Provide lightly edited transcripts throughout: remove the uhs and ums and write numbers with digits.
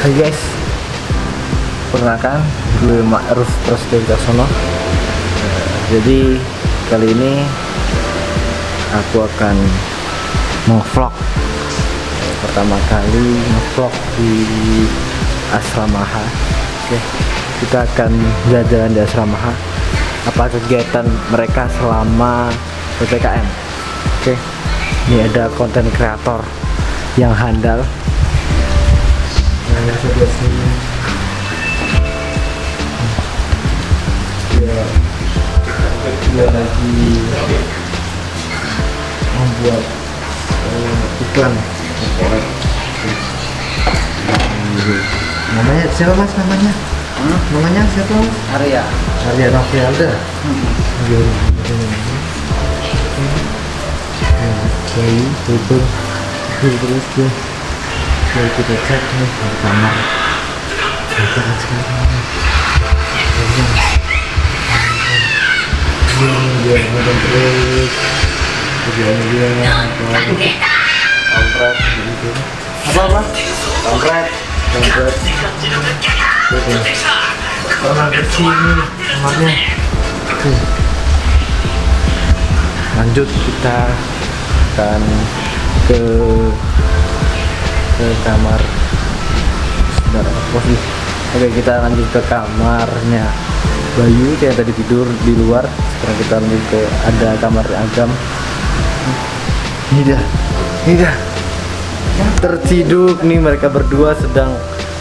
Hai guys, perkenalkan gue Ma'ruf Prasetyo Wicaksono. Jadi kali ini aku akan vlog pertama kali vlog di Asramaha. Oke, kita akan jalan-jalan di Asramaha. Apa kegiatan mereka selama PPKM? Oke, ini ada konten kreator yang handal. Nah, sebelah sini dia lagi membuat iklan. Namanya siapa mas namanya? Namanya siapa? Arya Novialda. Bayi betul terus dia. Jadi kita cek nih di kamar. Kita lihat sekarang. Dia ngomong terus. Dia kampret gitu. Apa? Kampret. Orang kesini kamarnya. Lanjut kita akan ke kamar. Oke, kita lanjut ke kamarnya Bayu yang tadi tidur di luar. Sekarang kita lanjut ke ada kamar Agam. Ini dah terciduk nih, mereka berdua sedang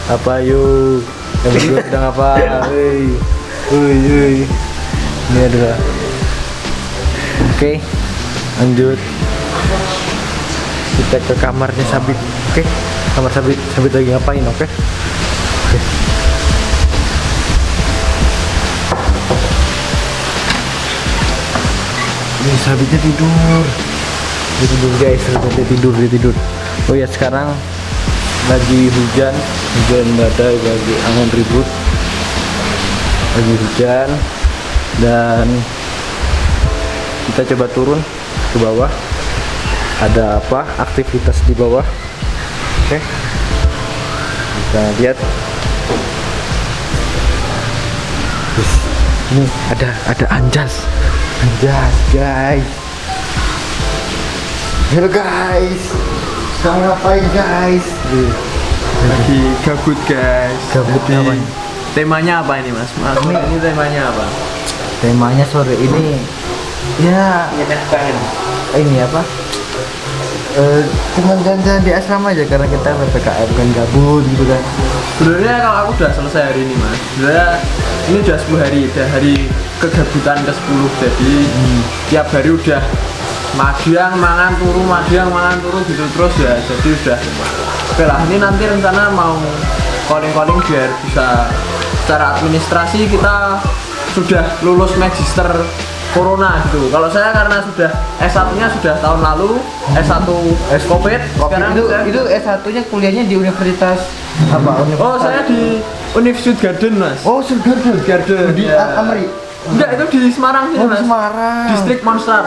apa yuk? Yang berdua sedang apa? Ini adalah oke, lanjut kita ke kamarnya Sabit. Oke, kamar Sabit lagi ngapain? Oke. Ini Sabitnya tidur guys, dia tidur. Oh ya, sekarang lagi hujan badai, lagi angin ribut, lagi hujan, dan kita coba turun ke bawah. Ada apa aktivitas di bawah? Oke, kita lihat. Ini ada Anjas guys. Halo guys, sekarang ngapain guys? lagi gabut guys. Gabut apa? Temanya apa ini mas? Ini temanya apa? Temanya sore ini ya ini apa? Cuma jalan-jalan di asrama aja karena kita PPKM kan, gabut gitu kan. Sebenarnya kalau aku udah selesai hari ini mas, sebenarnya ini udah 10 hari, udah hari kegabutan ke-10. Jadi tiap hari udah madiang mangan turu gitu terus ya. Jadi udah oke lah, ini nanti rencana mau calling biar bisa secara administrasi kita sudah lulus magister corona gitu. Kalau saya karena sudah S1-nya sudah tahun lalu, S1 COVID. Sekarang itu S1-nya kuliahnya di universitas apa? Oh, saya di Universitas Garden mas. Oh, Garden di ya. Amri. Enggak, itu di Semarang sih mas. Semarang. Distrik Monster.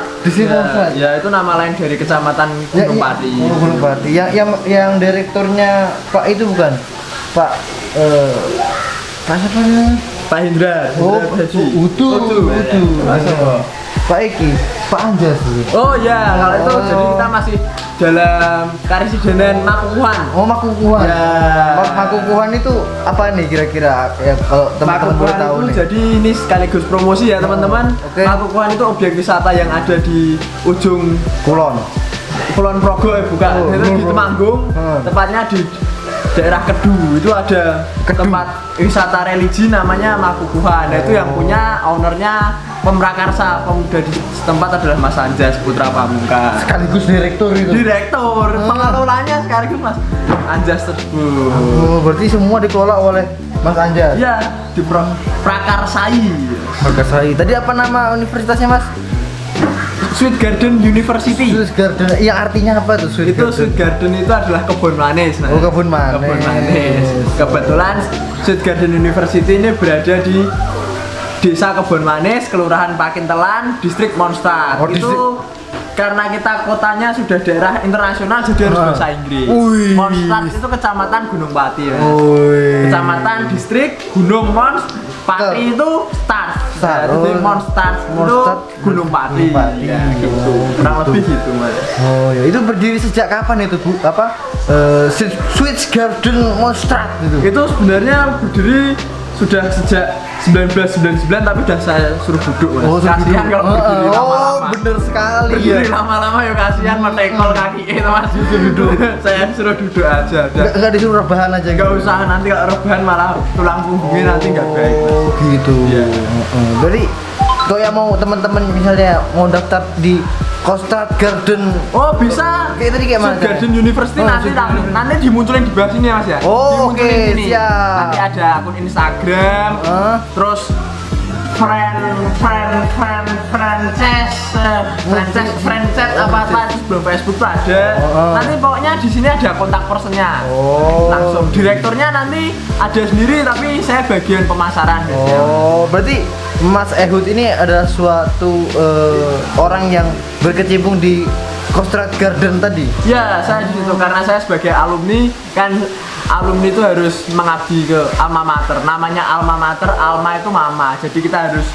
Ya, itu nama lain dari kecamatan Gunung Pati. Gunung Pati. Yang direkturnya Pak itu bukan? Pak siapa namanya? Pak Hendra. Utu. Pak Eki, Pak Anjas. Oh ya, kalau itu jadi kita masih dalam karesidenan Makukuhan. Oh, Makukuhan. Ya. Makukuhan itu apa nih kira-kira ya kalau teman-teman boleh tahu nih? Jadi ini sekaligus promosi ya teman-teman. Okay. Makukuhan itu objek wisata yang ada di ujung Kulon Progo ya bukan. Itu di Temanggung. Tepatnya di daerah Kedu. Itu ada tempat wisata religi namanya Makukuhan. Nah, itu yang punya ownernya pemrakarsa pemuda di setempat adalah Mas Anjas Putra Pamungkas. Sekaligus direktur itu. Pengelolanya sekaligus Mas Anjas tersebut. Oh, berarti semua dikelola oleh Mas Anjas. Iya, Prakarsai. Prakarsai. Tadi apa nama universitasnya Mas? Sweet Garden University. Sweet Garden, yang artinya apa tuh? Sweet Garden itu adalah kebun manis. Oh, kebun manis. Kebetulan Sweet Garden University ini berada di Desa Kebun Manis, Kelurahan Pakintelan, Distrik Mondstadt. Oh, itu karena kita kotanya sudah daerah internasional jadi harus bahasa Inggris. Wih. Mondstadt itu kecamatan Gunung Pati ya. Woi. Kecamatan distrik Gunung Mons, Pati itu Start. Start. Jadi Oh. Mondstadt itu Mondstadt, Gunung Pati. Gunung Pati. Ya, gitu. Oh, Kurang gitu. lebih gitu Mas. Oh ya, itu berdiri sejak kapan itu Bu? Apa? Sweet Garden Mondstadt itu. Itu sebenarnya berdiri sudah sejak 1999 tapi udah saya suruh duduk Mas. Oh, suruh Kasihan duduk. kalau berdiri Oh, lama-lama. bener sekali ya. Berdiri lama-lama ya kasihan metekol kaki itu Mas. Duduk. Saya suruh duduk aja. Udah. Enggak disuruh rebahan aja Nggak gitu. usah nanti kalau rebahan malah tulang punggungnya nanti nggak baik. Mas. Oh, gitu. Iya. Jadi kalau yang mau teman-teman misalnya mau daftar di Mondstadt Garden, Oh bisa. Kayak tadi kayak mana Sweet Garden caranya? University Oh, nanti Sweet Garden. nanti dimunculin di bawah sini ya Mas ya. Oh, Dimunculin oke, sini. siap. Nanti ada akun Instagram, Hah? terus franchise apa terus belum Facebook tuh ada. Oh. Nanti pokoknya di sini ada kontak personnya. Oh. Langsung direkturnya nanti ada sendiri tapi saya bagian pemasaran biasanya. Oh, berarti Mas Ehud ini adalah suatu orang yang berkecimpung di Mondstadt Garden tadi. Ya, saya di situ karena saya sebagai alumni kan alumni itu harus mengabdi ke alma mater. Namanya alma mater, alma itu mama. Jadi kita harus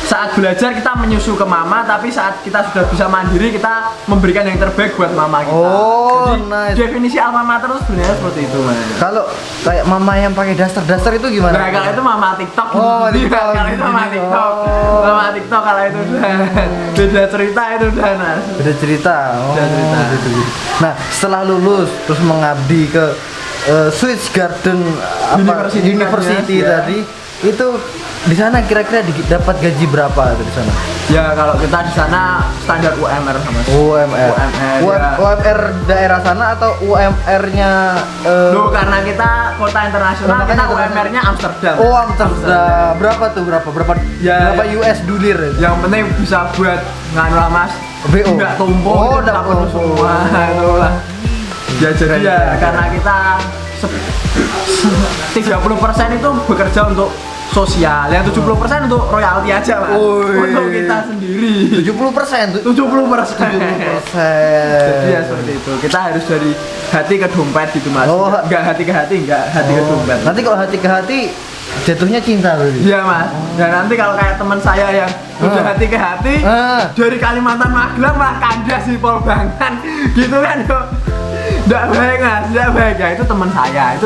saat belajar kita menyusu ke mama, tapi saat kita sudah bisa mandiri kita memberikan yang terbaik buat mama kita. Oh, jadi, nice. definisi alma mater itu sebenarnya seperti itu, Mas. Kalau kayak mama yang pakai daster-daster itu gimana? Nah, kalau itu mama TikTok. Oh, Iya, TikTok. kalau itu mama TikTok. Oh. Mama TikTok kalau itu udah beda cerita itu udah, Mas. Beda cerita. Oh, Beda cerita. gitu. Nah, setelah lulus terus mengabdi ke Sweet Garden University ya. tadi, itu di sana kira-kira dapat gaji berapa tuh di sana? Ya kalau kita di sana standar UMR sama UMR. UMR, ya. UMR daerah sana atau UMR-nya Loh, karena kita kota internasional, Makanya kita kota UMR-nya Amsterdam. Oh, Amsterdam. Berapa tuh? Berapa Ya, berapa US dollar? Yang penting bisa buat nganu lah Mas. BO. Nggak tumpuk, Oh, kita nggak penuh tumpuk. semua itu lah. Ya jadi Keren, ya keren. karena kita 30% itu bekerja untuk sosial, yang 70% untuk royalti aja Mas. Wih. Untuk kita sendiri. 70%. 70%. 70%. Jadi ya seperti itu. Kita harus dari hati ke dompet gitu Mas. Oh. Enggak hati ke hati, enggak hati ke dompet. Nanti kalau hati ke hati jatuhnya cinta berarti. Iya Mas. Dan nanti kalau kayak teman saya yang udah hati ke hati dari Kalimantan Magelang malah kandas di Polbangan gitu kan kok. Enggak baik Mas, enggak baik ya. Itu teman saya itu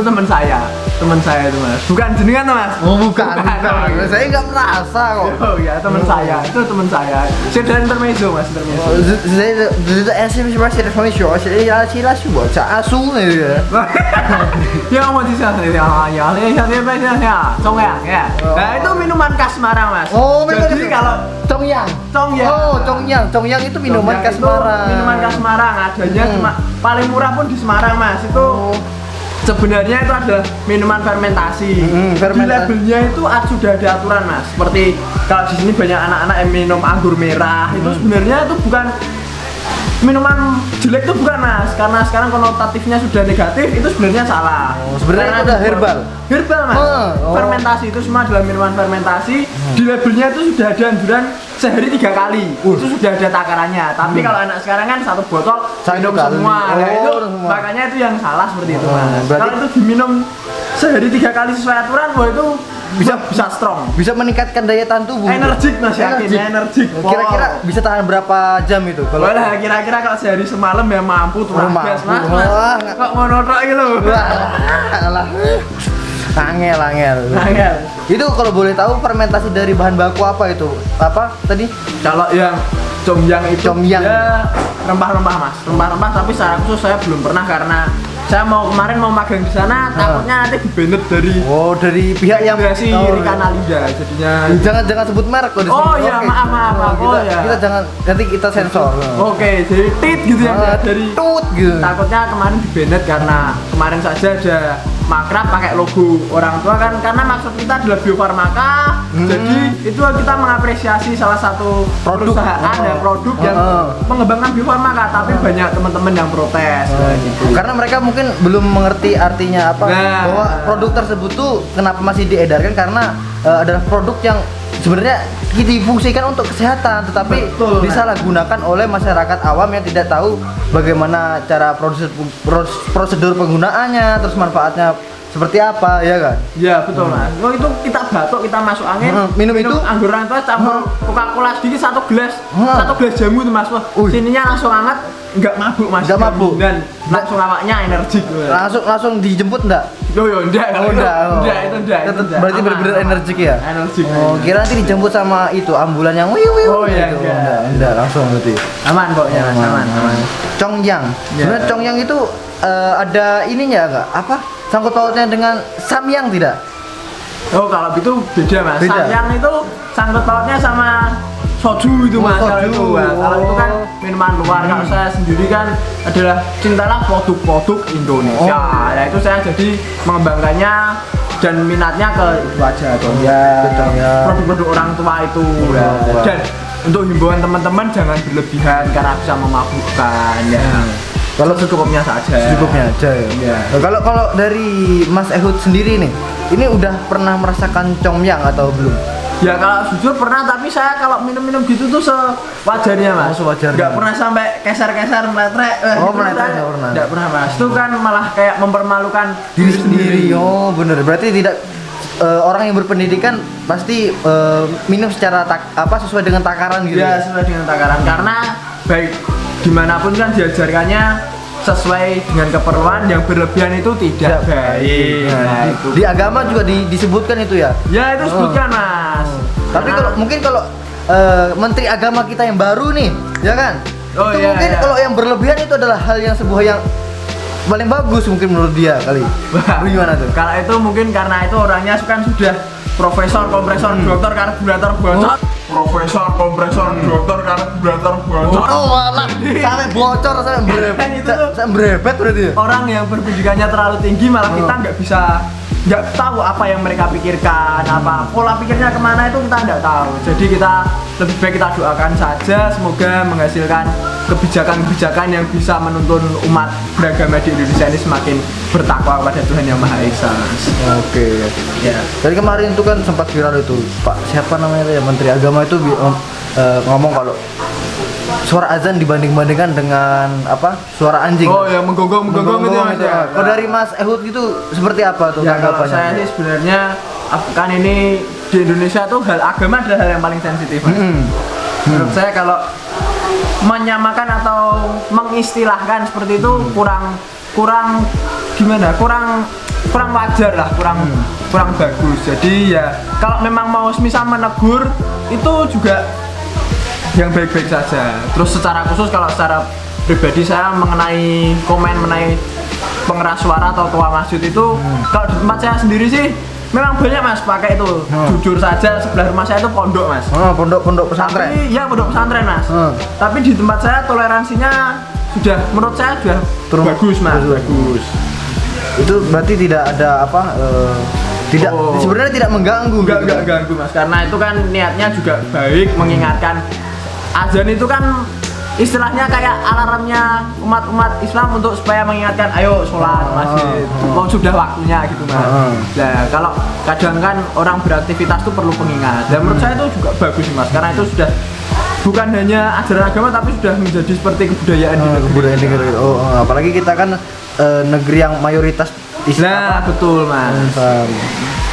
Mas. Bukan jenengan tuh, Mas. Oh, bukan. Oh, Saya nggak merasa kok. Oh ya teman saya, itu teman saya. Saya dari intermezzo Mas, intermezzo. Saya SMS masih ada show, saya sila subuh, saya asu ya. Ya mau di sana ya, Cong ya. Nah itu minuman khas Semarang Mas. Oh, minuman jadi khas- kalau Congyang. Congyang. Oh, Congyang itu minuman khas Semarang. Minuman khas Semarang adanya cuma paling murah pun di Semarang Mas. Itu sebenarnya itu adalah minuman fermentasi. Fermentasi. Di labelnya itu sudah ada aturan Mas. Seperti kalau di sini banyak anak-anak yang minum anggur merah, itu sebenarnya itu bukan minuman jelek itu bukan Mas, karena sekarang konotatifnya sudah negatif, itu sebenarnya salah. Sebenarnya Karena itu udah herbal. Herbal Mas. Oh. Fermentasi itu semua adalah minuman fermentasi. Di labelnya itu sudah ada anjuran sehari 3 kali. Itu sudah ada takarannya. Tapi kalau anak sekarang kan satu botol Satu minum kali. semua. Nah, Oh, itu semua. makanya itu yang salah seperti itu Mas. berarti- Kalau itu diminum sehari 3 kali sesuai aturan, wah itu bisa strong. Bisa meningkatkan daya tahan tubuh. Energik Mas, yakin energik. Kira-kira bisa tahan berapa jam itu? Kalau Boleh kira-kira kalau sehari semalam ya mampu tuh Oh, gas mampu. Mas. Wah, Kok ngono tok iki lho. alah. Angel. Angel. Itu kalau boleh tahu fermentasi dari bahan baku apa itu? Apa tadi? Kalau yang Congyang itu Congyang. dia rempah-rempah Mas, rempah-rempah tapi secara khusus saya belum pernah karena saya kemarin mau magang di sana takutnya nanti dibanet dari Oh, dari pihak yang si Oh, Rikanalida jadinya. Jangan sebut merek kok di sini. Oh iya, Oke. maaf. Oh, kita, iya. kita jangan nanti kita sensor. Oke, jadi tit gitu ya dari tut gitu. takutnya kemarin dibanet karena kemarin saja ada makrab pakai logo orang tua kan, karena maksud kita adalah biofarmaka. Jadi itu kita mengapresiasi salah satu Produk. perusahaan dan produk yang mengembangkan biofarmaka, tapi banyak teman-teman yang protes gitu. Karena mereka mungkin belum mengerti artinya apa Nah. bahwa produk tersebut tuh kenapa masih diedarkan karena adalah produk yang sebenarnya difungsikan untuk kesehatan, tetapi Betul, disalahgunakan oleh masyarakat awam yang tidak tahu bagaimana cara prosedur penggunaannya, terus manfaatnya seperti apa, ya kan? Ya betul mas. Oh itu kita batuk, kita masuk angin, Minum itu? anggur rantai campur Coca-Cola sedikit satu gelas jamu tuh mas. Wah, sininya langsung hangat, nggak mabuk mas. Nggak mabuk. Dan langsung awaknya energik. Langsung dijemput enggak? Yo enggak. Enggak. Berarti benar-benar energik ya? Energik. Oh, kira nanti dijemput sama itu ambulan yang wiu Oh, iya, gitu. iya. Enggak, langsung berarti. Aman pokoknya mas, aman. Congyang. Ya. Sebenarnya Congyang itu ada ininya enggak? Apa? Sangkut pautnya dengan Samyang tidak? Oh kalau itu beda mas. Beda. Samyang itu sangkut pautnya sama soju itu mas. Kalau soju. itu, Mas. Kalau itu kan minuman luar. Kalau saya sendiri kan adalah cintalah produk-produk Indonesia. Ya itu saya jadi mengembangkannya dan minatnya ke itu aja dong ya. Produk-produk orang tua itu. Ya. Dan untuk himbauan teman-teman jangan berlebihan karena bisa memabukkan ya. Kalau secukupnya saja. Secukupnya aja ya. Iya. Nah, kalau dari Mas Ehud sendiri nih, ini udah pernah merasakan Congyang atau belum? Ya kalau jujur pernah, tapi saya kalau minum-minum gitu tuh sewajarnya mas. Sewajarnya. Nggak pernah sampai keser-keser meletrek. Meletrek nggak pernah. Nggak pernah mas. Itu kan malah kayak mempermalukan Diri sendiri. Oh bener. Berarti tidak orang yang berpendidikan pasti minum secara sesuai dengan takaran gitu. Ya sesuai dengan takaran. Karena baik dimanapun kan diajarkannya sesuai dengan keperluan, yang berlebihan itu tidak baik. Nah, itu. Di agama juga disebutkan itu ya. Ya itu sebutkan mas. Tapi kalau Menteri Agama kita yang baru nih, ya kan? Oh, itu iya, mungkin iya. kalau yang berlebihan itu adalah hal yang sebuah yang paling bagus mungkin menurut dia kali. Gimana tuh? Kalau itu mungkin karena itu orangnya kan sudah profesor, kompresor, dokter, karburator, bocor. Profesor, kompresor, dokter, karburator, bocor. Oh malah sampai bocor sampai Kan itu tuh berebet berarti ya? orang yang berpendidikannya terlalu tinggi malah kita nggak tahu apa yang mereka pikirkan, apa pola pikirnya kemana itu kita nggak tahu. Jadi kita lebih baik kita doakan saja, semoga menghasilkan kebijakan-kebijakan yang bisa menuntun umat beragama di Indonesia ini semakin bertakwa kepada Tuhan Yang Maha Esa. Oke. Ya. Dari kemarin itu kan sempat viral itu Pak siapa namanya itu ya Menteri Agama itu ngomong kalau suara azan dibanding-bandingkan dengan suara anjing. Oh ya menggonggong itu ya, Mas, ya. Kalau dari Mas Ehud gitu seperti apa tuh Ya kalau tanggapannya? saya sih sebenarnya kan ini di Indonesia tuh hal agama adalah hal yang paling sensitif. Mas. Menurut saya kalau menyamakan atau mengistilahkan seperti itu kurang gimana? Kurang wajar lah, kurang bagus. Jadi ya kalau memang mau misal menegur itu juga yang baik-baik saja. Terus secara khusus kalau secara pribadi saya mengenai pengeras suara atau tua masjid itu kalau di tempat saya sendiri sih memang banyak mas pakai itu. Jujur saja sebelah rumah saya itu pondok mas. Pondok pesantren. Tapi ya pondok pesantren mas. Tapi di tempat saya toleransinya sudah menurut saya sudah bagus mas. Bagus. Itu berarti tidak ada sebenarnya tidak mengganggu. Enggak ganggu mas, karena itu kan niatnya juga baik mengingatkan. Azan itu kan istilahnya kayak alarmnya umat Islam untuk supaya mengingatkan ayo sholat masjid, mau sudah waktunya gitu mas. Nah kalau kadang kan orang beraktivitas itu perlu pengingat. Dan menurut saya itu juga bagus mas, karena itu sudah bukan hanya ajaran agama tapi sudah menjadi seperti kebudayaan di negeri. Apalagi kita kan negeri yang mayoritas Islam. Nah betul mas.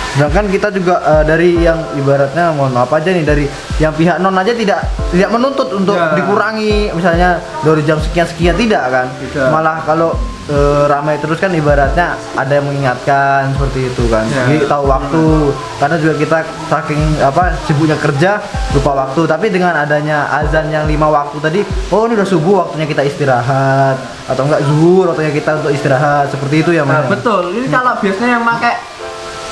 Sedangkan kita juga dari yang ibaratnya mohon maaf aja nih, dari yang pihak non aja tidak menuntut untuk dikurangi misalnya dari jam sekian tidak kan. Malah kalau ramai terus kan ibaratnya ada yang mengingatkan seperti itu kan. Jadi tahu waktu, karena juga kita saking sibuknya kerja lupa waktu. Tapi dengan adanya azan yang 5 waktu tadi, oh ini udah subuh waktunya kita istirahat, atau enggak zuhur waktunya kita untuk istirahat, seperti itu ya mas. Betul. Ini kalau biasanya yang pakai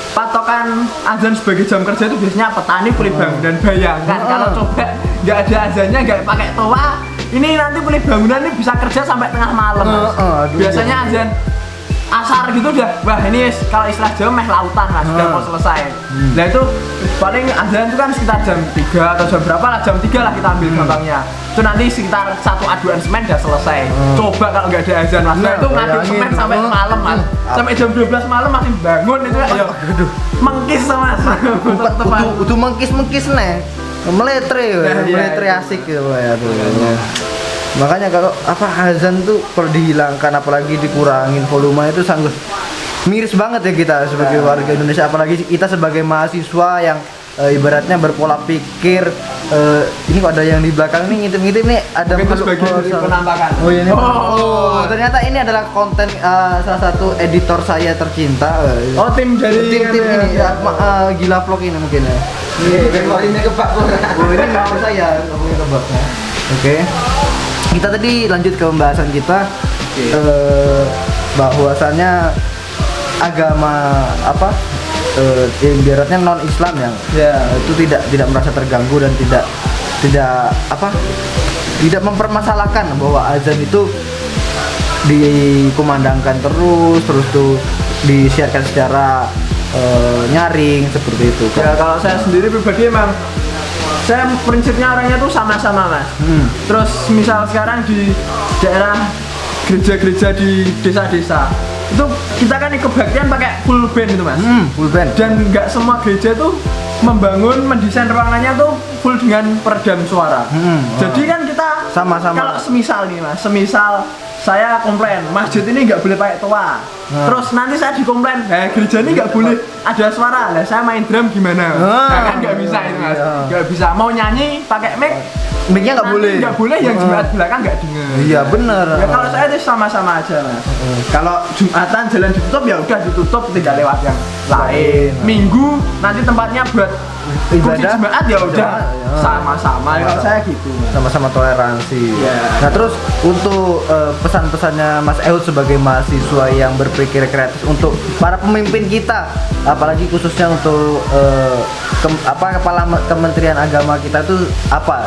patokan azan sebagai jam kerja itu biasanya petani pulih bangun. Dan bayangkan kalau coba nggak ada azannya, nggak pakai toa, ini nanti pulih bangunan ini bisa kerja sampai tengah malam. Biasanya azan asar gitu udah, wah ini kalau istilah Jawa meh lautan mas, udah mau selesai. Nah itu paling azan itu kan sekitar jam 3 atau jam berapa lah, jam 3 lah kita ambil gampangnya. Itu nanti sekitar 1 aduan semen udah selesai. Coba kalau nggak ada azan mas, nah itu ngaduk semen sampai malam mas, sampai jam 12 malam masih bangun itu ya. Mengkis sama mas. Udah mengkis nih. Meletre asik gitu ya tuh. Makanya kalau azan tuh kalau dihilangkan apalagi dikurangin volume itu sangat miris banget ya kita sebagai warga Indonesia, apalagi kita sebagai mahasiswa yang ibaratnya berpola pikir. Ini kok ada yang di belakang nih ngintip-ngintip nih, ada penampakan. Oh iya. Ternyata ini adalah konten salah satu editor saya tercinta. Oh tim ini gila vlog ini mungkin ya. Ini kebak. Oh ini mau saya ngomongin kebaknya. Oke. Kita tadi lanjut ke pembahasan kita. Bahwasannya agama ibaratnya non Islam yang itu tidak merasa terganggu dan tidak mempermasalahkan bahwa azan itu dikumandangkan terus tuh disiarkan secara nyaring seperti itu. Ya kalau saya sendiri pribadi emang saya prinsipnya orangnya tuh sama-sama mas. Terus misal sekarang di daerah gereja-gereja di desa-desa itu kita kan kebaktian pakai full band itu mas. Full band. Dan nggak semua gereja tuh mendesain ruangannya tuh full dengan peredam suara. Jadi kan kita sama-sama. Kalau semisal nih mas, saya komplain masjid ini nggak boleh pakai toa. Terus nanti saya dikomplain, gereja ini nggak boleh ada suara. Lah saya main drum gimana? Nah, kan nggak bisa itu mas, nggak bisa. Mau nyanyi pakai mic-nya nggak boleh. Nggak boleh, yang jemaat belakang nggak dengar. Iya bener. Ya kalau saya itu sama-sama aja mas. Kalau Jumatan jalan ditutup ya udah ditutup, tinggal lewat yang lain. Minggu nanti tempatnya buat ibadah jemaat ya udah sama-sama. Kalau saya gitu. Sama-sama toleransi. Nah terus untuk pesan-pesannya Mas Ehud sebagai mahasiswa yang berpikir kreatif untuk para pemimpin kita, apalagi khususnya untuk kepala Kementerian Agama kita tuh apa?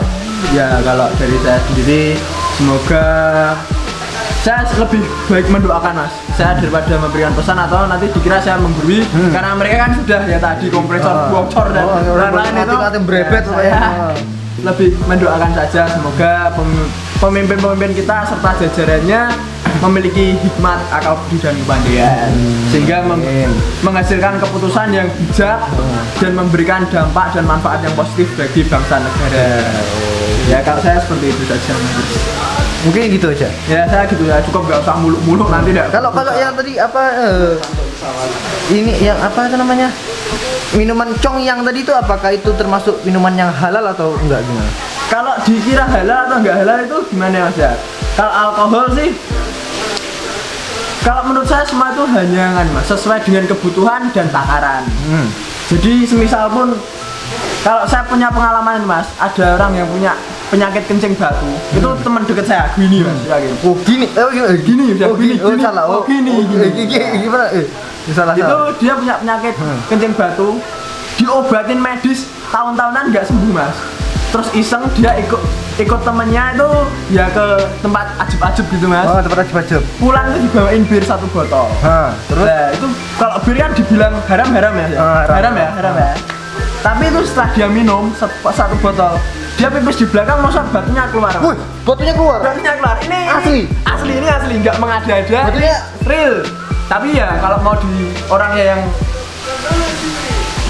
Ya kalau dari saya sendiri semoga saya lebih baik mendoakan mas, saya daripada memberikan pesan atau nanti dikira saya menggurui karena mereka kan sudah ya tadi kompresor bocor dan lain-lain itu berebet saya lebih mendoakan saja semoga pemimpin-pemimpin kita serta jajarannya memiliki hikmat, akal budi dan kepandaian sehingga menghasilkan keputusan yang bijak dan memberikan dampak dan manfaat yang positif bagi bangsa negara. Ya kalau saya seperti itu saja. Mungkin gitu aja. Ya saya gitu ya, cukup nggak usah muluk-muluk nanti dah. Kalau yang tadi ini yang apa itu namanya? Minuman cong yang tadi itu apakah itu termasuk minuman yang halal atau enggak gimana? Kalau dikira halal atau enggak halal itu gimana mas ya? Kalau alkohol sih, kalau menurut saya semua itu hanya mas sesuai dengan kebutuhan dan takaran. Jadi semisal pun kalau saya punya pengalaman mas, ada orang yang punya penyakit kencing batu, itu teman dekat saya, gini mas, yakin. Oh gini, gimana? Salah. Itu dia punya penyakit kencing batu, diobatin medis tahun-tahunan nggak sembuh mas. Terus iseng dia ikut temennya itu ya ke tempat ajib-ajib gitu mas. Oh tempat ajib-ajib. Pulang itu dibawain bir 1 botol. Terus? Nah itu kalau bir kan dibilang haram ya. Haram ya. Tapi itu setelah dia minum 1 botol, dia pipis di belakang, masa batunya keluar. Wih, batunya keluar. Ini asli, nggak mengada-ada. Batunya real. Tapi ya kalau mau di orangnya yang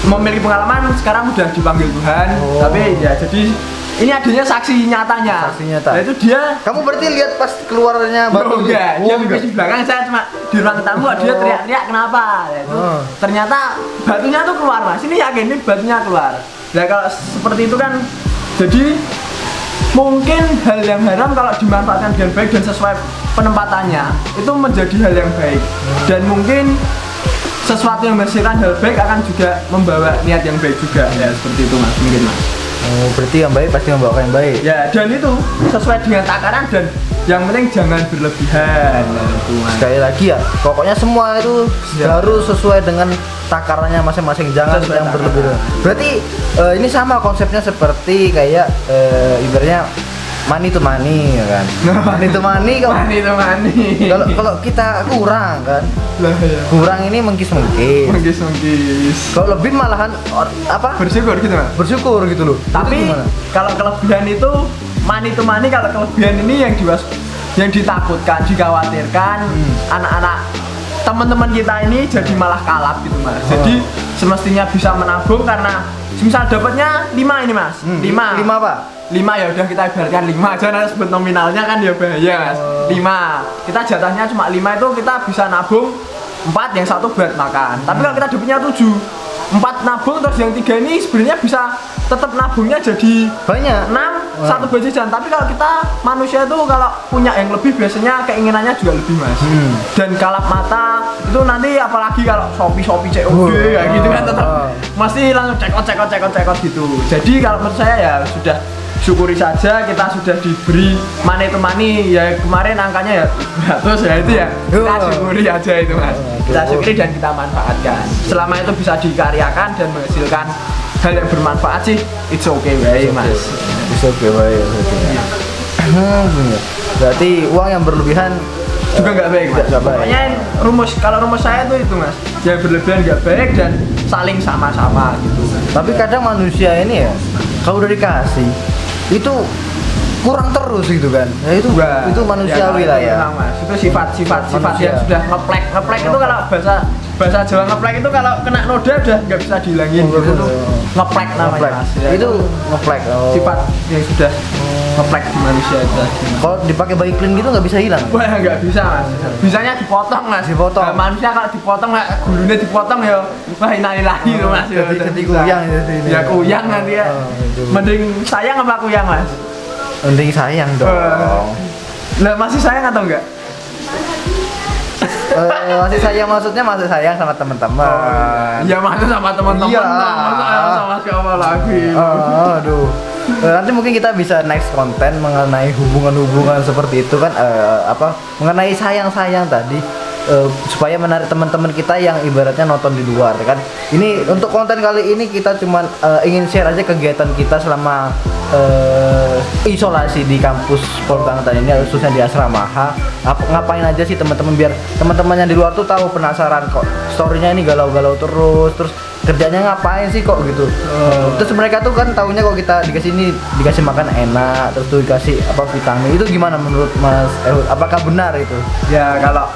memiliki pengalaman sekarang udah dipanggil Tuhan. Tapi ya jadi ini adanya saksi nyatanya. Saksi nyata. Nah, itu dia. Kamu berarti lihat pas keluarnya batu? Dia pipis di belakang, saya cuma di ruang tamu, dia teriak-teriak kenapa? Ya, itu ternyata batunya tuh keluar mas. Ini yakin ini batunya keluar. Nah kalau seperti itu kan, jadi mungkin hal yang haram kalau dimanfaatkan dengan baik dan sesuai penempatannya itu menjadi hal yang baik. Dan mungkin sesuatu yang menghasilkan hal baik akan juga membawa niat yang baik juga. Ya seperti itu mas, mungkin mas. Oh, berarti yang baik pasti membawa yang baik. Ya, dan itu sesuai dengan takaran dan yang penting jangan berlebihan. Sekali lagi ya, pokoknya semua itu harus sesuai dengan takarannya masing-masing, jangan yang berlebihan. Berarti ini sama konsepnya seperti kayak ibaratnya money to money ya kan. Money to money kalau Mani itu mani. kalau kita kurang kan. Lah ya. Kurang ini mengkis-mengkis. Menggis. Kalau lebih malahan apa? Bersyukur gitu mas. Bersyukur gitu loh. Tapi Itu gimana? kalau kelebihan itu money to money, kalau kelebihan ini yang ditakutkan, dikhawatirkan anak-anak teman-teman kita ini jadi malah kalap gitu mas. Jadi semestinya bisa menabung karena misal dapatnya 5 ini mas. 5 apa? 5 ya udah kita ibaratkan 5 aja, nanti sebut nominalnya kan ya bahaya mas. 5 kita jatahnya cuma 5 itu kita bisa nabung 4, yang 1 buat makan. Tapi kalau kita dapatnya 7, 4 nabung, terus yang 3 ini sebenarnya bisa tetap nabungnya jadi Banyak. 6, 1 buat jajan. Tapi kalau kita manusia itu kalau punya yang lebih biasanya keinginannya juga lebih mas. Dan kalap mata itu nanti apalagi kalau Shopee COD kayak gitu kan tetap masih langsung cekot gitu. Jadi kalau menurut saya ya sudah syukuri saja, kita sudah diberi money to money ya, kemarin angkanya ya 100 ya, itu ya kita syukuri aja itu mas. Kita syukuri dan kita manfaatkan selama itu bisa dikaryakan dan menghasilkan hal yang bermanfaat sih, it's okay way mas. It's okay baik. Berarti uang yang berlebihan Juga nggak baik mas. Nggak baik. Pokoknya kalau rumus saya tuh itu mas, yang berlebihan nggak baik dan saling sama-sama gitu. Tapi kadang manusia ini ya kalau udah dikasih itu kurang terus gitu kan. Ya itu manusiawi lah ya. Memang, mas. Itu sifat Manusia. yang sudah ngeplek itu kalau bahasa Jawa ngeplek itu kalau kena noda udah nggak bisa dihilangin gitu tuh. Ngeplek namanya mas. Ya, Itu ngeplek. sifat yang sudah ngeplek di manusia itu. Kalau dipakai bayi clean gitu nggak bisa hilang. Wah nggak bisa mas. Bisanya dipotong mas. Dipotong. Nah, manusia kalau dipotong gulunya dipotong ya wah innalillahi tuh mas. Jadi kuyang jadi ini. Ya kuyang nanti ya. Itu. Mending sayang apa kuyang mas? Mending sayang dong. Lah masih sayang atau enggak? Masih sayang maksudnya masih sayang sama teman-teman. Ya masih sama teman-teman. Iya. Masa sama siapa lagi? Aduh. Nanti mungkin kita bisa next konten mengenai hubungan-hubungan seperti itu kan, mengenai sayang-sayang tadi, supaya menarik teman-teman kita yang ibaratnya nonton di luar kan. Ini untuk konten kali ini kita cuman ingin share aja kegiatan kita selama isolasi di kampus Poltangtan ini, khususnya di Asrama H. Ngapain aja sih teman-teman, biar teman-teman yang di luar tuh tahu, penasaran kok storynya ini galau-galau terus kerjanya ngapain sih kok gitu. Terus mereka tuh kan taunya kok kita dikasih makan enak, terus tuh dikasih vitamin. Itu gimana menurut Mas Ehud? Apakah benar itu? Ya kalau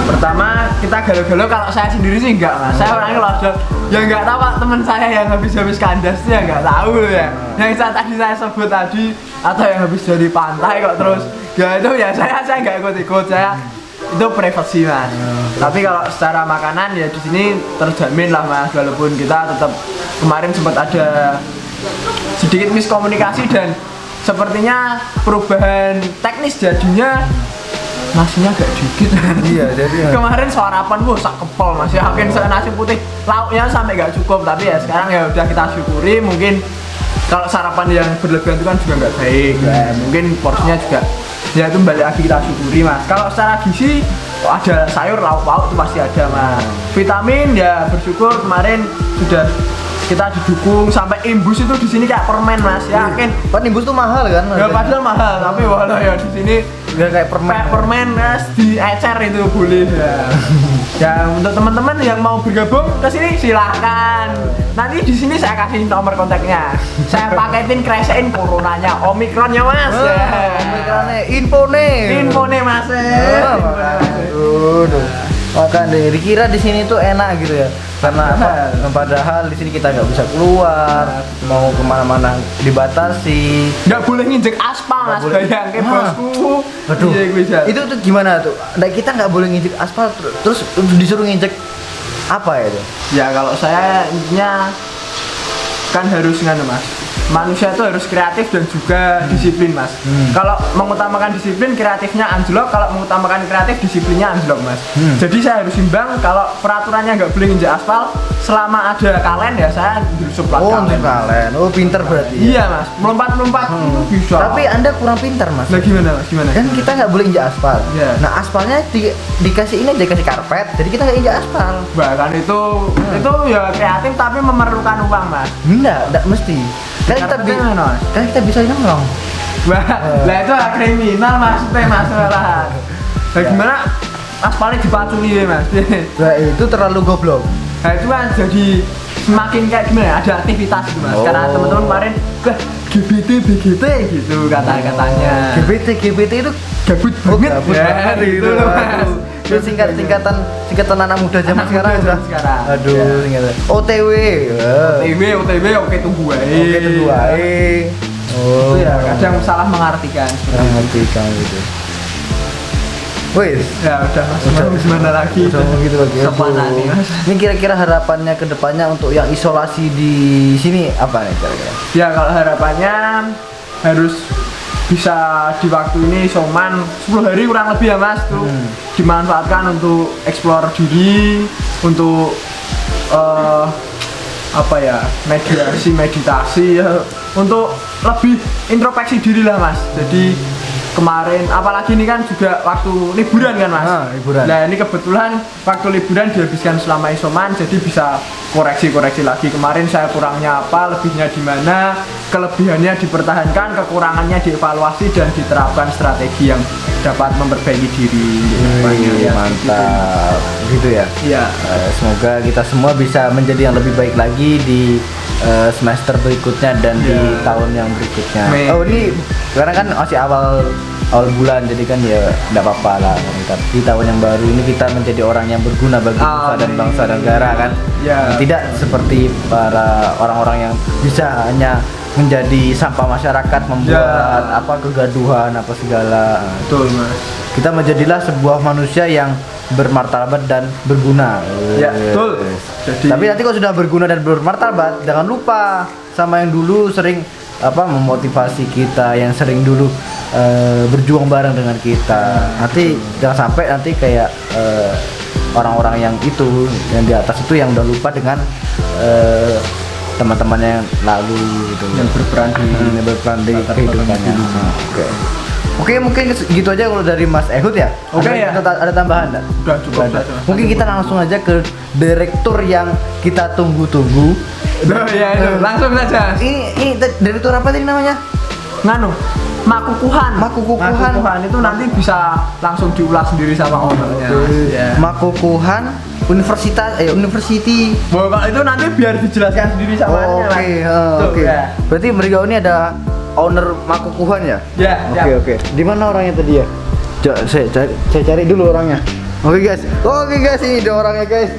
pertama kita galau-galau, kalau saya sendiri sih enggak mas. Saya orangnya kalau ada ya nggak tahu pak, teman saya yang habis kandas tuh ya nggak tahu loh ya. Yang tadi saya sebut tadi, atau yang habis dari pantai kok terus ya itu ya saya nggak ikut, saya itu privasi mas. Tapi kalau secara makanan ya di sini terjamin lah mas, walaupun kita tetap kemarin sempat ada sedikit miskomunikasi dan sepertinya perubahan teknis jadinya nasinya agak dikit. Iya, jadi kemarin sarapan gua sak kepol mas, yakin saya nasi putih lauknya sampai nggak cukup. Tapi ya sekarang ya udah kita syukuri. Mungkin kalau sarapan yang berlebihan itu kan juga nggak baik ya. Mungkin porsinya juga ya itu balik lagi kita syukuri mas. Kalau secara gizi ada sayur, lauk pauk itu pasti ada mas. Vitamin ya bersyukur kemarin sudah kita didukung sampai imbus itu di sini kayak permen mas, yakin. Kan imbus tuh mahal kan? Ya padahal mahal, tapi walau ya di sini nggak kayak permen. Kayak permen mas, diecer itu boleh ya. Ya untuk teman-teman yang mau bergabung ke sini silahkan. Nanti di sini saya kasih nomor kontaknya. Saya paketin kresein coronanya, omikronnya mas. Omikronnya, info nih mas. Makan deh, dikira di sini tuh enak gitu ya. Karena apa? Padahal di sini kita nggak bisa keluar, mau kemana-mana dibatasi. Nggak boleh nginjek aspal mas, bayangin bosku. Aduh, itu tuh gimana tuh? Nah, kita nggak boleh nginjek aspal, terus disuruh nginjek apa ya itu? Ya kalau saya intinya kan harus nganu mas, manusia itu harus kreatif dan juga disiplin mas. Kalau mengutamakan disiplin, kreatifnya anjlok. Kalau mengutamakan kreatif, disiplinnya anjlok mas. Jadi saya harus imbang. Kalau peraturannya nggak boleh injak aspal, selama ada kalen ya saya berusup kalen. Kalen. Oh pinter berarti. Iya mas, melompat bisa. Tapi anda kurang pintar mas. Nah gimana mas? Gimana? Kan kita nggak boleh injak aspal. Yeah. Nah aspalnya dikasih ini aja, dikasih karpet. Jadi kita nggak injak aspal. Bahkan itu ya kreatif tapi memerlukan uang mas. Enggak mesti. Kan kita bisa nongkrong. Lah itu kriminal maksudnya masalah. Bagaimana aspalnya dipaculi ya mas? Nah, itu terlalu goblok. Nah itu kan jadi semakin kayak gimana? Ada aktivitas gitu mas. Karena teman-teman kemarin, wah GBT BGT gitu kata-katanya. GBT itu Gabut banget. gabut Ya, banget gitu loh mas. Itu singkatan anak muda zaman sekarang sudah. Sekarang. Aduh, singkatan. OTW. OTW oke tunggu aja. Oke, tunggu aja. Oh, Itu ya kadang salah mengartikan. ngerti kamu itu. Wih, Ya udah mas, mau gimana lagi? sama gitu lagi. Kemana nih mas? Ini kira-kira harapannya ke depannya untuk yang isolasi di sini apa nih kira-kira? Ya kalau harapannya harus bisa di waktu ini isoman 10 hari kurang lebih ya mas tuh dimanfaatkan untuk explore diri, untuk apa ya, meditasi ya, untuk lebih introspeksi diri lah mas. Jadi kemarin apalagi ini kan juga waktu liburan kan mas. Liburan. Nah ini kebetulan waktu liburan dihabiskan selama isoman, jadi bisa koreksi lagi. Kemarin saya kurangnya apa, lebihnya di mana, kelebihannya dipertahankan, kekurangannya dievaluasi dan diterapkan strategi yang dapat memperbaiki diri. Ya, Mantap, gitu ya. Iya. Semoga kita semua bisa menjadi yang lebih baik lagi di semester berikutnya dan di tahun yang berikutnya. Amin. Oh ini karena kan masih awal bulan, jadi kan ya tidak apa-apa lah. Di tahun yang baru ini kita menjadi orang yang berguna bagi nusa dan bangsa dan negara kan. Ya. Tidak seperti para orang-orang yang bisa hanya menjadi sampah masyarakat, membuat apa kegaduhan apa segala. Betul mas. Kita menjadilah sebuah manusia yang bermartabat dan berguna. Ya betul. Jadi Tapi nanti kalau sudah berguna dan bermartabat, jangan lupa sama yang dulu sering memotivasi kita, yang sering dulu berjuang bareng dengan kita. Nanti jangan sampai nanti kayak orang-orang yang itu yang di atas itu yang udah lupa dengan teman-temannya yang lalu gitu, yang berperan di kehidupannya. Oke, mungkin gitu aja kalau dari Mas Ehud ya. Oke, ya. Ada tambahan nggak? Udah cukup Nggak ada. saja. Mungkin kita langsung aja ke direktur yang kita tunggu-tunggu. Ya itu langsung saja. Ini direktur apa tadi namanya? Nganu, Makukuhan. Makukuhan itu nanti bisa langsung diulas sendiri sama ownernya. Ya. Makukuhan University. Bahwa kalau itu nanti biar dijelaskan sendiri sama ownernya. Oke. Ya. Berarti mereka ini ada owner Makukuhan ya? Ya. Oke. Di mana orangnya tadi ya? Saya cari dulu orangnya. Oke guys, ini dia orangnya guys.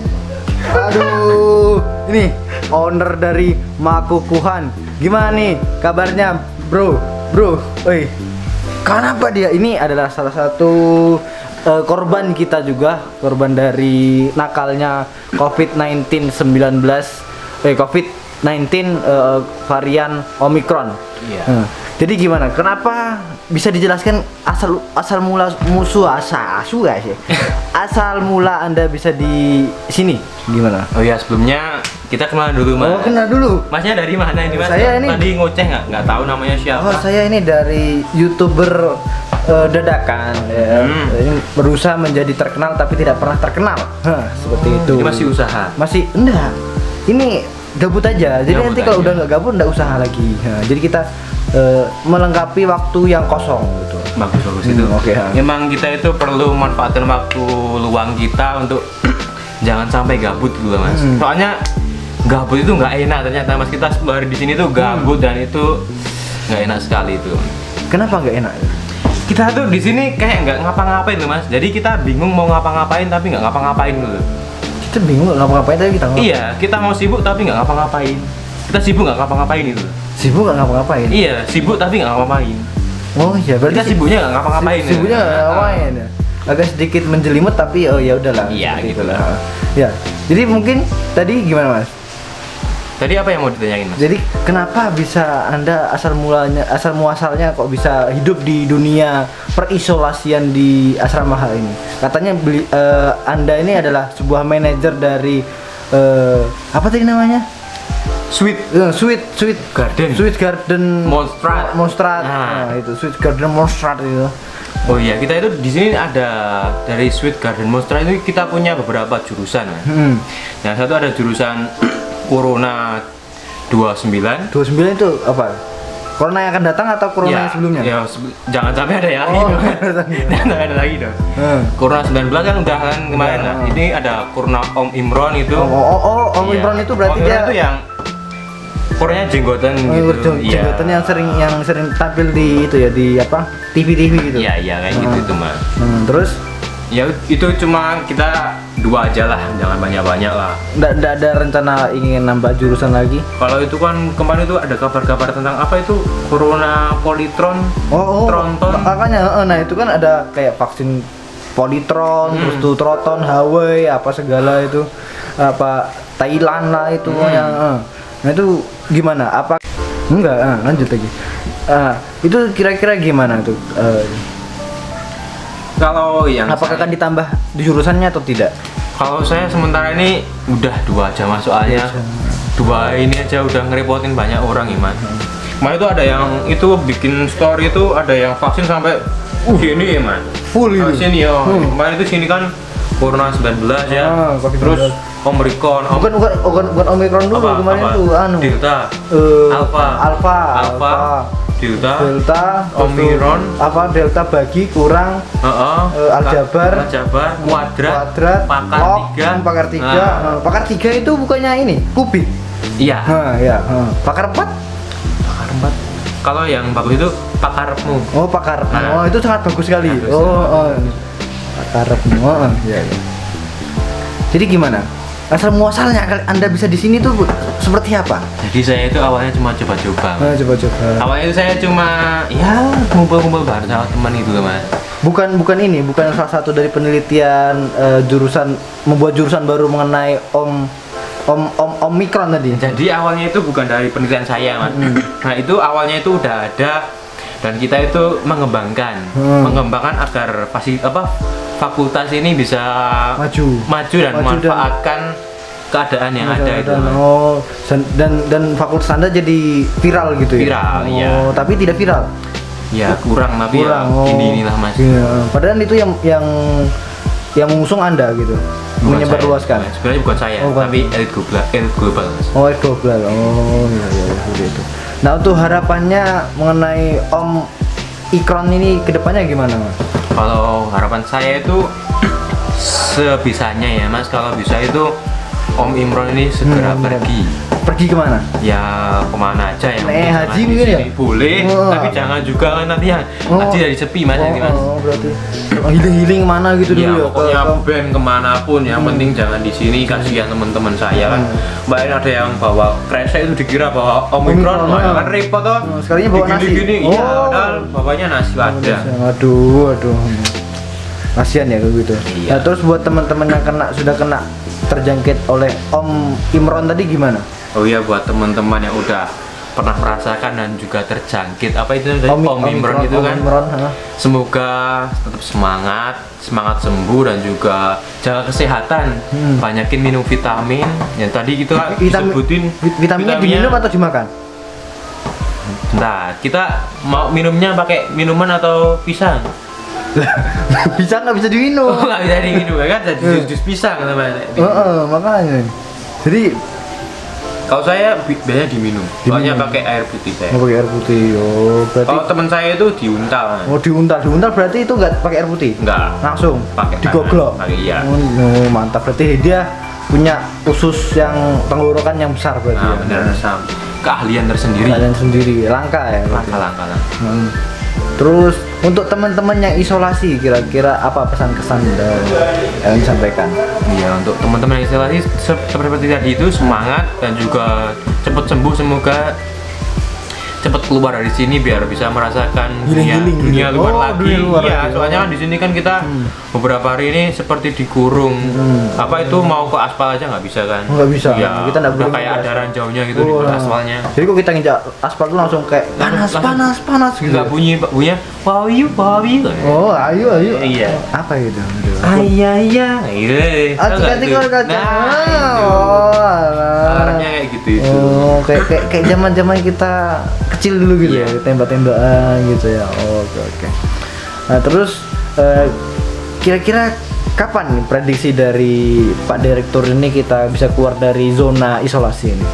Aduh, ini owner dari Makukuhan. Gimana nih kabarnya, bro? Woi, kenapa dia? Ini adalah salah satu korban kita juga, korban dari nakalnya COVID-19 varian Omicron. Iya. Jadi gimana? Kenapa bisa dijelaskan asal mula Anda bisa di sini? Gimana? Oh ya, sebelumnya kita kenalan dulu mas. Oh, kenal dulu. Masnya dari mana ini mas? Saya ini- tadi ngoceh nggak tahu namanya siapa. Oh, saya ini dari YouTuber dadakan ya. Ini berusaha menjadi terkenal tapi tidak pernah terkenal. Seperti itu. Ini masih usaha. Masih enggak. Ini gabut aja. Jadi Gabut nanti kalau aja. udah nggak gabut enggak usaha lagi. Nah, jadi kita melengkapi waktu yang kosong gitu. Bagus itu. Oke. Memang kita itu perlu manfaatkan waktu luang kita untuk jangan sampai gabut gitu loh, mas. Soalnya gabut itu nggak enak ternyata mas. Kita 10 hari di sini tuh gabut dan itu nggak enak sekali itu. Kenapa nggak enak? Kita tuh di sini kayak nggak ngapa-ngapain tuh mas. Jadi kita bingung mau ngapa-ngapain tapi nggak ngapa-ngapain gitu. Kita bingung nggak ngapa-ngapain tapi kita Iya, kita mau sibuk tapi nggak ngapa-ngapain. Kita sibuk nggak ngapa-ngapain itu. sibuk nggak ngapa-ngapain. Iya, sibuk tapi nggak ngapa-ngapain. Oh iya, berarti Kita sibuknya nggak ngapa-ngapain. Sibuknya nggak ngapain ya. Agak sedikit menjelimet tapi oh ya udahlah. Iya, seperti gitu itulah. lah. Ya. Jadi mungkin tadi gimana Mas? Tadi apa yang mau ditanyain mas? Jadi kenapa bisa Anda asal muasalnya kok bisa hidup di dunia perisolasian di asrama hal ini? Katanya Anda ini adalah sebuah manajer dari apa tadi namanya? Sweet Garden Monstrat. Nah. Nah, itu Sweet Garden Monstrat itu. Oh iya, kita itu di sini ada dari Sweet Garden Monster itu kita punya beberapa jurusan. Ya. Yang satu ada jurusan Corona 29. 29 itu apa? Corona yang akan datang atau corona yang sebelumnya? Ya, jangan sampai ada yang lagi Oh, dong. Jangan sampai ada lagi dong. Corona 19 kan udah kan kemarin. Nah, ini ada Corona Om Imron itu. Om Iya. Imron itu berarti Om Imron dia itu yang Koreanya jenggotan gitu. jembatan yang sering tampil di itu ya, di apa? TV-TV gitu. Iya, kayak gitu itu mah. Terus Ya itu cuma kita 2 aja lah, jangan banyak-banyak lah. nggak ada rencana ingin nambah jurusan lagi? Kalau itu kan kemarin itu ada kabar-kabar tentang apa itu Corona Polytron, Tronton. Makanya, nah itu kan ada kayak vaksin Polytron, terus tuh Troton, Hawaii, apa segala itu, apa Thailand lah itu yang. Nah itu gimana? Apa? Enggak, lanjut lagi. Itu kira-kira gimana tuh? Kalau yang Apakah akan ditambah di jurusannya atau tidak? Kalau saya sementara ini udah 2 aja mas, soalnya 2 ini aja udah ngerepotin banyak orang ya mas. Kemarin itu ada yang itu bikin story itu ada yang vaksin sampai gini ya mas. Full ini. Vaksin ya. Kemarin itu sini kan Corona 19 ya. COVID-19. Terus Omicron. Bukan Omicron dulu kemarin itu Delta. Alpha. Delta, Omicron, Delta bagi kurang, aljabar, kuadrat, pakar 3. Pakar 3 itu bukannya ini kubik? Iya. Pakar 4? Pakar 4. Kalau yang bagus itu pakarmu. Oh, pakar. Itu sangat bagus sekali. Pakarmu. Iya. Jadi gimana? Asal muasalnya Anda bisa di sini tuh seperti apa? Jadi saya itu awalnya cuma coba-coba. Coba-coba. Awalnya itu saya cuma ya ngumpul-ngumpul bareng sama teman itu loh mas. Bukan salah satu dari penelitian jurusan membuat jurusan baru mengenai Omicron tadi. Jadi awalnya itu bukan dari penelitian saya mas. Nah itu awalnya itu udah ada dan kita itu mengembangkan agar fakultas ini bisa maju dan memanfaatkan keadaan yang ada itu. Dan fakultas Anda jadi viral gitu ya? Viral, iya. Tapi tidak viral? Ya kurang, tapi ya inilah mas. Iya. Padahal itu yang mengusung Anda gitu, menyebarluaskan. Sebenarnya bukan saya, tapi elit global mas. Elit global. Iya seperti itu. Nah untuk harapannya mengenai Omicron ini kedepannya gimana mas? Kalau harapan saya itu sebisanya ya mas, kalau bisa itu Om Imron ini segera pergi kemana? Ya kemana aja yang haji mungkin ya? Boleh, tapi jangan juga kan nanti yang haji dari sepi mas. Berarti healing mana gitu ya, dulu ya? Pokoknya band kemanapun, yang penting jangan di sini, kasihan teman-teman saya kan. Mbak ada yang bawa kresek itu dikira bawa Omicron, kan repot toh. Sekalinya bawa nasi. Gini, iya, padahal bawanya nasi ada. Aduh. Kasihan ya kayak gitu. Iya. Nah, terus buat teman-teman yang sudah kena terjangkit oleh Om Imron tadi gimana? Oh iya, buat teman-teman yang udah pernah merasakan dan juga terjangkit apa itu tadi Om Imron itu kan. Semoga tetap semangat sembuh dan juga jaga kesehatan. Banyakin minum vitamin. Yang tadi kita disebutin vitaminnya diminum atau dimakan? Nah, kita mau minumnya pakai minuman atau pisang? Pisang nggak bisa diminum. Nggak bisa diminum kan? Jadi jus pisang namanya. Makanya. Jadi kalau saya biasanya diminum. Soalnya pakai air putih saya. Pakai air putih. Berarti. Kalau teman saya itu diuntal. Diuntal berarti itu nggak pakai air putih? Nggak. Langsung. Pakai digoglok. Iya. Mantap. Berarti dia punya usus yang tenggorokan yang besar berarti. Nah, benar Sam. Keahlian tersendiri. Langka ya. Langka. Terus untuk teman-teman yang isolasi kira-kira apa pesan-kesan yang disampaikan? Iya, untuk teman-teman yang isolasi seperti tadi itu semangat dan juga cepat sembuh, semoga cepat keluar dari sini biar bisa merasakan dunia luar lagi. Iya, soalnya kan di sini kan kita beberapa hari ini seperti dikurung. Apa itu mau ke aspal aja nggak bisa kan? Nggak bisa. Ya, kita nggak boleh kayak ada ranjaunya gitu di aspalnya. Jadi kok kita nginjak aspal tuh langsung kayak panas gitu. Nggak bunyinya wawiu. Oh, ayo. Iya. Apa itu? Ayah. Iya. Alarmnya kayak gitu itu. Oh, kayak zaman-zaman kita kecil dulu gitu ya, tembak-tembakan gitu ya. Oke. Nah, terus kira-kira kapan nih prediksi dari Pak Direktur ini kita bisa keluar dari zona isolasi ini?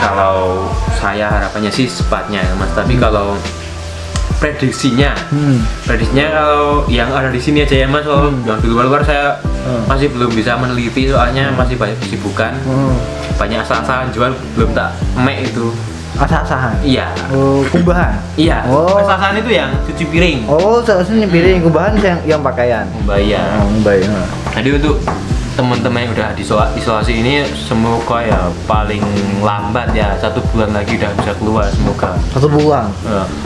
kalau saya harapannya sih secepatnya ya, Mas. Tapi kalau prediksinya kalau yang ada di sini aja ya, Mas. Kalau yang di luar saya masih belum bisa meneliti, soalnya masih banyak kesibukan. Banyak asal-asalan jual, belum tak make itu. Asah-asahan. Iya. Oh, kumbahan. Iya. Oh. Asal-asalan itu yang cuci piring. Oh, seharusnya piring, kumbahan yang pakaian. Bayar. Bayar. Jadi untuk teman-teman yang udah di isolasi ini, semoga ya paling lambat ya 1 bulan lagi udah bisa keluar, semoga. 1 bulan.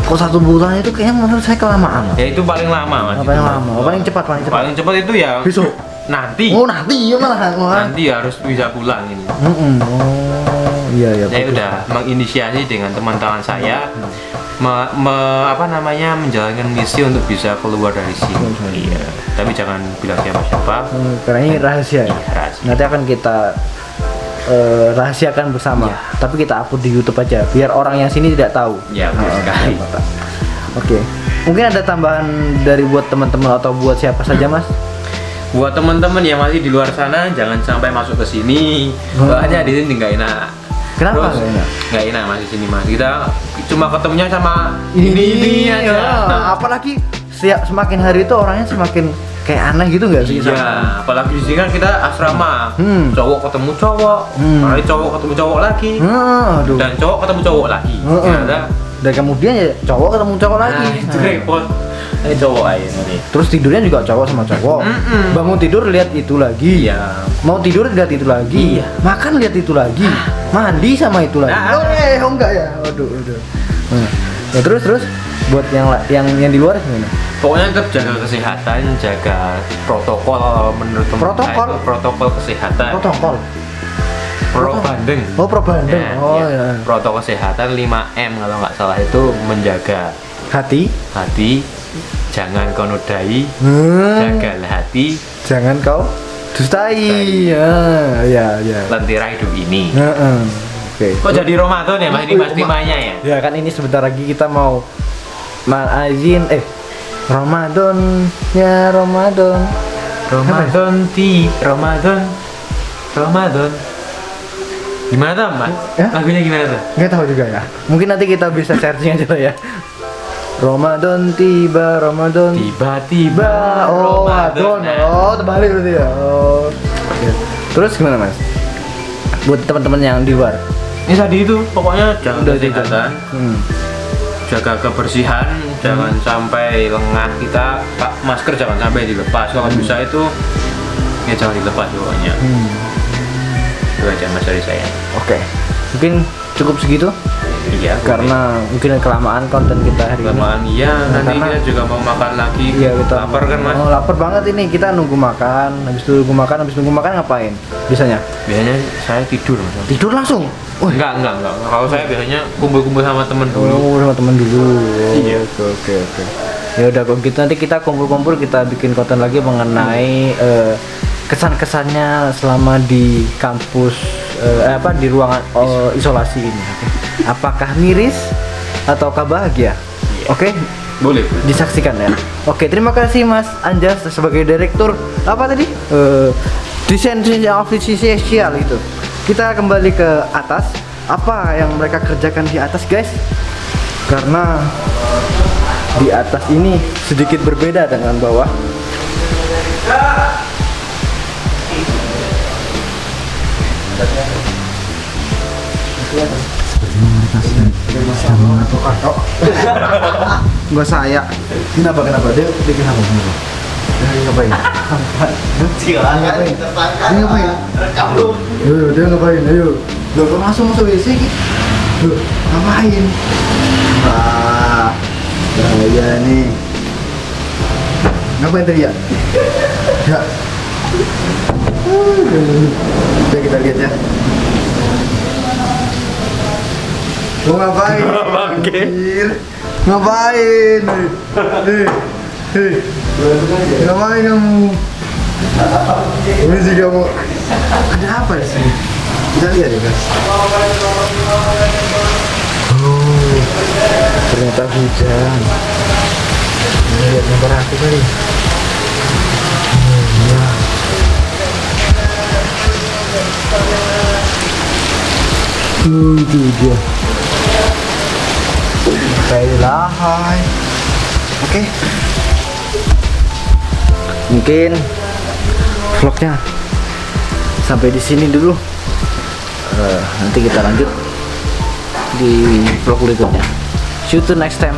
Kok 1 bulan itu kayaknya menurut saya kelamaan. Ya itu paling lama, Mas. Paling lama. Paling cepat. Paling cepat itu ya besok. Nanti. Oh, nanti ya malah. Nanti harus bisa pulang ini. Oh, iya. Saya udah menginisiasi dengan teman-teman saya menjalankan misi untuk bisa keluar dari sini. Iya. Tapi jangan bilang siapa-siapa. Karena ini rahasia. Iya, rahasia. Nanti akan kita rahasiakan bersama. Iya. Tapi kita upload di YouTube aja biar orang yang sini tidak tahu. Ya, benar sekali. Oke. Mungkin ada tambahan dari buat teman-teman atau buat siapa saja, Mas? Buat teman-teman yang masih di luar sana, jangan sampai masuk ke sini. Soalnya di sini nggak enak. Kenapa Terus, nggak enak? nggak enak, Mas, di sini, Mas. Kita cuma ketemunya sama Ini aja. ya. Apalagi semakin hari itu orangnya semakin kayak aneh gitu nggak sih? Iya, apalagi di sini kan kita asrama. Cowok ketemu cowok, kali cowok ketemu cowok lagi. Aduh. Dan cowok ketemu cowok lagi. Ternyata, Dan kemudian ya cowok ketemu cowok lagi. nah, itu repot. Cowok aja nih. Terus tidurnya juga cowok sama cowok. Bangun tidur lihat itu lagi. Iya. Mau tidur lihat itu lagi. Iya. Makan lihat itu lagi. Mandi sama itu lagi. Oh enggak ya. Waduh. Ya, terus buat yang di luar gimana? Pokoknya tetap jaga kesehatan, jaga protokol menurut teman Protokol? saya itu protokol kesehatan. Protokol. Pro Bandeng. Oh, Pro Bandeng. Nah, Ya. Protokol kesehatan 5M kalau nggak salah itu menjaga Hati. jangan kau nodai, Hmm. jagalah hati, Jangan kau dustai. Ya. lentera hidup ini. Oke. Kok jadi Ramadan ya, Mas? Ini Mas temanya ya? Ya kan ini sebentar lagi kita mau azin Ramadan ya Ramadan. Ramadan. Gimana tuh, Mas? Ya? Lagunya gimana tuh? Nggak tahu juga ya. Mungkin nanti kita bisa searching aja lah ya. Ramadan tiba. Tiba-tiba Ramadan. Oh, terbalik berarti ya. Oh. Oke. Terus gimana, Mas? Buat teman-teman yang di luar. Ini tadi itu pokoknya jaga Udah kesehatan, jaga kebersihan, jangan sampai lengah kita, masker jangan sampai dilepas. Kalau bisa itu ya jangan dilepas pokoknya. Itu aja, Mas, dari saya. Oke. Mungkin cukup segitu Iya, karena mungkin kelamaan konten kita hari ini. kelamaan iya, nanti karena- kita juga mau makan lagi. Iya, kita Lapar kan, Mas? Oh, lapar banget ini. Kita nunggu makan. Habis nunggu makan ngapain? Biasanya Biasanya saya tidur, Mas. tidur langsung. Enggak. Kalau saya biasanya kumpul-kumpul sama temen dulu. Oh, sama teman dulu. Iya. Oke. Ya udah kalau gitu nanti kita kumpul-kumpul, kita bikin konten lagi mengenai kesan-kesannya selama di kampus di ruangan isolasi ini. Oke. Apakah miris ataukah bahagia? Oke. Boleh. Disaksikan ya. Oke, terima kasih Mas Anjas sebagai direktur apa tadi? Desain official itu. Kita kembali ke atas. Apa yang mereka kerjakan di atas, guys? Karena di atas ini sedikit berbeda dengan bawah. Enggak saya. Kenapa? Dia kenapa? Dia ngapain? Dia ngapain? Dia ngapain? Ayo. Loh, kok masuk WC ki? Loh, ngapain? Wah, bahaya nih. Ngapain tadi ya? Ya. Oke, kita lihat ya. Mau ngapain? Anjir. Ngapain? Ngapain kamu? Ini sih kamu. Ada apa di sini? Kita lihat ya, guys. Oh, ternyata hujan. Lihat gambar aku tadi. Ya. Itu dia. Baiklah, hai. Oke. Mungkin vlognya sampai di sini dulu. Nanti kita lanjut di vlog berikutnya. See you to next time.